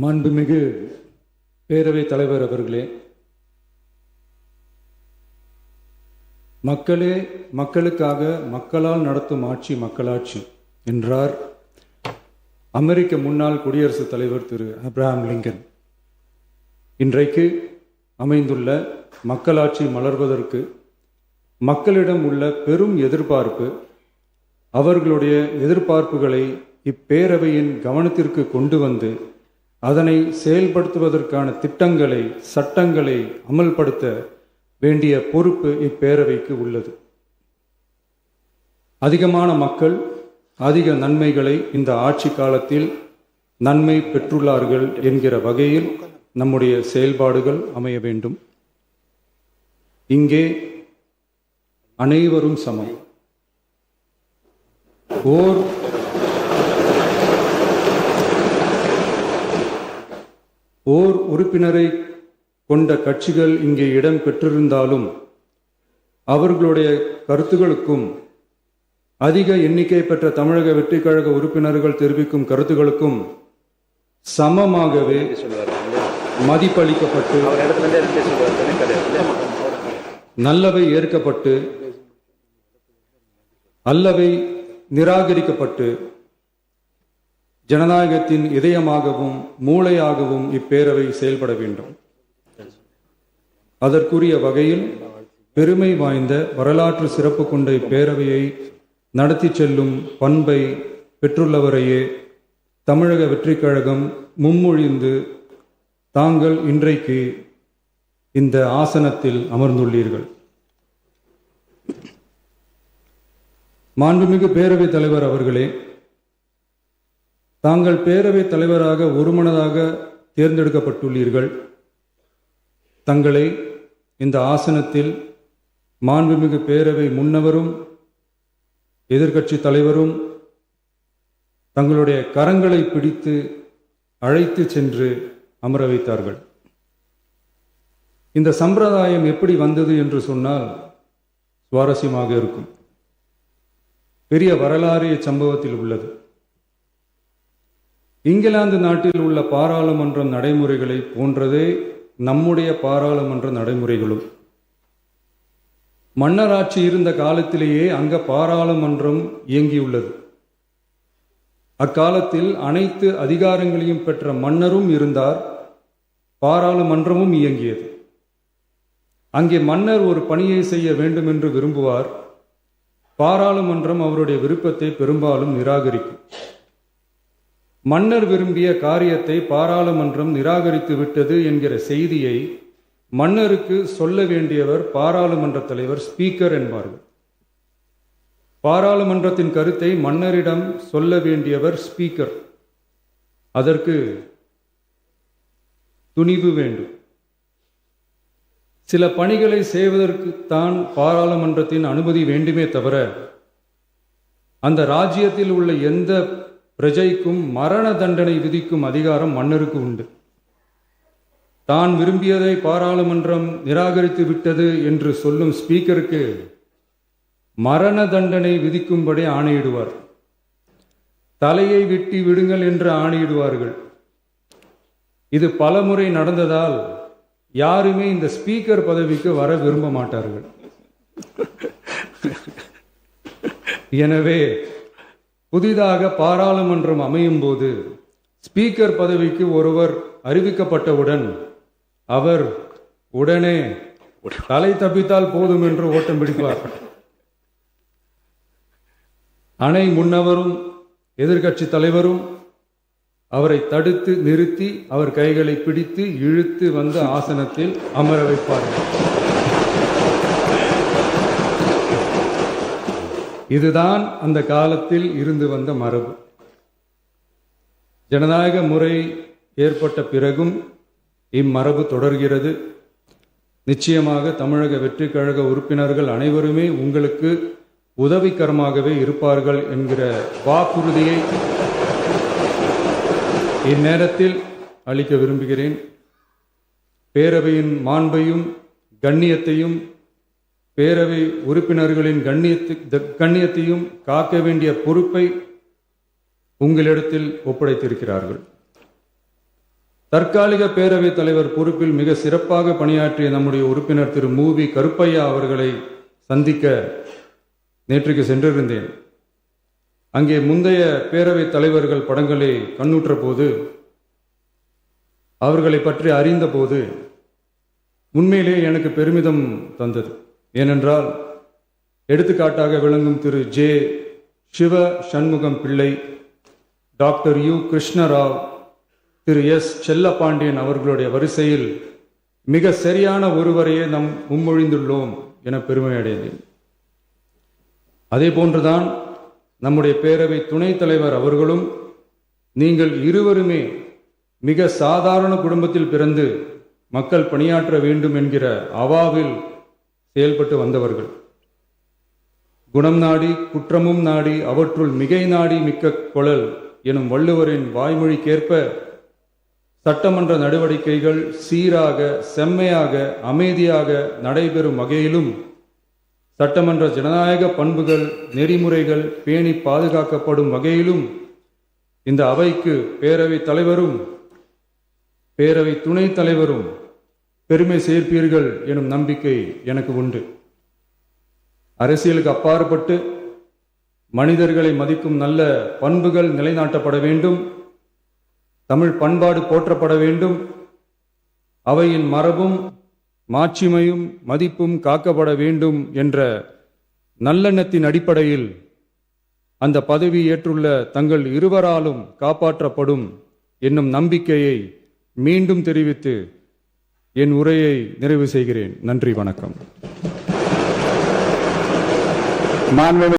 மாண்புமிகு பேரவைத் தலைவர் அவர்களே, மக்களே மக்களுக்காக மக்களால் நடத்தும் ஆட்சி மக்களாட்சி என்றார் அமெரிக்க முன்னாள் குடியரசுத் தலைவர் திரு ஆப்ரஹாம் லிங்கன். இன்றைக்கு அமைந்துள்ள மக்களாட்சி மலர்வதற்கு மக்களிடம் உள்ள பெரும் எதிர்பார்ப்பு, அவர்களுடைய எதிர்பார்ப்புகளை இப்பேரவையின் கவனத்திற்கு கொண்டு வந்து அதனை செயல்படுத்துவதற்கான திட்டங்களை, சட்டங்களை அமல்படுத்த வேண்டிய பொறுப்பு இப்பேரவைக்கு உள்ளது. அதிகமான மக்கள் அதிக நன்மைகளை இந்த ஆட்சி காலத்தில் நன்மை பெற்றுள்ளார்கள் என்கிற வகையில் நம்முடைய செயல்பாடுகள் அமைய வேண்டும். இங்கே அனைவரும் சமம். ஓர் உறுப்பினரை கொண்ட கட்சிகள் இங்கே இடம் பெற்றிருந்தாலும் அவர்களுடைய கருத்துகளுக்கும் அதிக எண்ணிக்கை பெற்ற தமிழக வெற்றி கழக உறுப்பினர்கள் தெரிவிக்கும் கருத்துகளுக்கும் சமமாகவே மதிப்பளிக்கப்பட்டு, நல்லவை ஏற்கப்பட்டு, அல்லவை நிராகரிக்கப்பட்டு, ஜனநாயகத்தின் இதயமாகவும் மூளையாகவும் இப்பேரவை செயல்பட வேண்டும். அதற்குரிய வகையில் பெருமை வாய்ந்த வரலாற்று சிறப்பு கொண்ட இப்பேரவையை நடத்தி செல்லும் பண்பை பெற்றுள்ளவரையே தமிழக வெற்றி கழகம் முன்மொழிந்து தாங்கள் இன்றைக்கு இந்த ஆசனத்தில் அமர்ந்துள்ளீர்கள். மாண்புமிகு பேரவைத் தலைவர் அவர்களே, தாங்கள் பேரவைத் தலைவராக ஒருமனதாக தேர்ந்தெடுக்கப்பட்டுள்ளீர்கள். தங்களை இந்த ஆசனத்தில் மாண்புமிகு பேரவை முன்னவரும் எதிர்க்கட்சி தலைவரும் தங்களுடைய கரங்களை பிடித்து அழைத்து சென்று அமர வைத்தார்கள். இந்த சம்பிரதாயம் எப்படி வந்தது என்று சொன்னால் சுவாரஸ்யமாக இருக்கும். பெரிய வரலாறு சம்பவத்தில் உள்ளது. இங்கிலாந்து நாட்டில் உள்ள பாராளுமன்ற நடைமுறைகளை போன்றதே நம்முடைய பாராளுமன்ற நடைமுறைகளும். மன்னராட்சி இருந்த காலத்திலேயே அங்க பாராளுமன்றம் இயங்கியுள்ளது. அக்காலத்தில் அனைத்து அதிகாரங்களையும் பெற்ற மன்னரும் இருந்தார், பாராளுமன்றமும் இயங்கியது. அங்கே மன்னர் ஒரு பணியை செய்ய வேண்டும் என்று விரும்புவார், பாராளுமன்றம் அவருடைய விருப்பத்தை பெரும்பாலும் நிராகரிக்கும். மன்னர் விரும்பிய காரியத்தை பாராளுமன்றம் நிராகரித்து விட்டது என்கிற செய்தியை மன்னருக்கு சொல்ல வேண்டியவர் பாராளுமன்ற தலைவர், ஸ்பீக்கர் என்பார்கள். பாராளுமன்றத்தின் கருத்தை மன்னரிடம் சொல்ல வேண்டியவர் ஸ்பீக்கர். அதற்கு துணிவு வேண்டும். சில பணிகளை செய்வதற்கு தான் பாராளுமன்றத்தின் அனுமதி வேண்டுமே தவிர அந்த ராஜ்யத்தில் உள்ள எந்த பிரஜைக்கும் மரண தண்டனை விதிக்கும் அதிகாரம் மன்னருக்கு உண்டு. தான் விரும்பியதை பாராளுமன்றம் நிராகரித்து விட்டது என்று சொல்லும் ஸ்பீக்கருக்கு மரண தண்டனை விதிக்கும்படி ஆணையிடுவார். தலையை வெட்டி விடுங்கள் என்று ஆணையிடுவார்கள். இது பலமுறை நடந்ததால் யாருமே இந்த ஸ்பீக்கர் பதவிக்கு வர விரும்ப மாட்டார்கள். எனவே புதிதாக பாராளுமன்றம் அமையும் போது ஸ்பீக்கர் பதவிக்கு ஒருவர் அறிவிக்கப்பட்டவுடன் அவர் உடனே தலை தப்பித்தால் போதும் என்று ஓட்டம் பிடிப்பார். அணை முன்னவரும் எதிர்க்கட்சி தலைவரும் அவரை தடுத்து நிறுத்தி அவர் கைகளை பிடித்து இழுத்து வந்து ஆசனத்தில் அமர வைப்பார்கள். இதுதான் அந்த காலத்தில் இருந்து வந்த மரபு. ஜனநாயக முறை ஏற்பட்ட பிறகும் இம்மரபு தொடர்கிறது. நிச்சயமாக தமிழக வெற்றி கழக உறுப்பினர்கள் அனைவருமே உங்களுக்கு உதவிகரமாகவே இருப்பார்கள் என்கிற வாக்குறுதியை இந்நேரத்தில் அளிக்க விரும்புகிறேன். பேரவையின் மாண்பையும் கண்ணியத்தையும் பேரவை உறுப்பினர்களின் கண்ணியத்தையும் காக்க வேண்டிய பொறுப்பை உங்களிடத்தில் ஒப்படைத்திருக்கிறார்கள். தற்காலிக பேரவைத் தலைவர் பொறுப்பில் மிக சிறப்பாக பணியாற்றிய நம்முடைய உறுப்பினர் திரு மூவி கருப்பையா அவர்களை சந்திக்க நேற்றுக்கு சென்றிருந்தேன். அங்கே முந்தைய பேரவைத் தலைவர்கள் படங்களை கண்ணுற்ற போது, அவர்களை பற்றி அறிந்த போது உண்மையிலே எனக்கு பெருமிதம் தந்தது. ஏனென்றால் எடுத்துக்காட்டாக விளங்கும் திரு ஜே சிவ சண்முகம் பிள்ளை, டாக்டர் யு கிருஷ்ணராவ், திரு எஸ் செல்லப்பாண்டியன் அவர்களுடைய வரிசையில் மிக சரியான ஒருவரையே நாம் முன்மொழிந்துள்ளோம் என பெருமை அடைந்தேன். அதே போன்றுதான் நம்முடைய பேரவை துணைத் தலைவர் அவர்களும் நீங்கள் இருவருமே மிக சாதாரண குடும்பத்தில் பிறந்து மக்கள் பணியாற்ற வேண்டும் என்கிற அவாவில் செயல்பட்டு வந்தவர்கள். குணம் நாடி குற்றமும் நாடி அவற்றுள் மிகை நாடி மிக்க கொளல் எனும் வள்ளுவரின் வாய்மொழிக்கேற்ப சட்டமன்ற நடவடிக்கைகள் சீராக, செம்மையாக, அமைதியாக நடைபெறும் வகையிலும் சட்டமன்ற ஜனநாயக பண்புகள், நெறிமுறைகள் பேணி பாதுகாக்கப்படும் வகையிலும் இந்த அவைக்கு பேரவைத் தலைவரும் பேரவை துணைத் தலைவரும் பெருமை சேர்ப்பீர்கள் எனும் நம்பிக்கை எனக்கு உண்டு. அரசியலுக்கு அப்பாற்பட்டு மனிதர்களை மதிக்கும் நல்ல பண்புகள் நிலைநாட்டப்பட வேண்டும். தமிழ் பண்பாடு போற்றப்பட வேண்டும். அவையின் மரபும் மாட்சிமையும் மதிப்பும் காக்கப்பட வேண்டும் என்ற நல்லெண்ணத்தின் அடிப்படையில் அந்த பதவி ஏற்றுள்ள தங்கள் இருவராலும் காப்பாற்றப்படும் என்னும் நம்பிக்கையை மீண்டும் தெரிவித்து என் உரையை நிறைவு செய்கிறேன். நன்றி, வணக்கம்.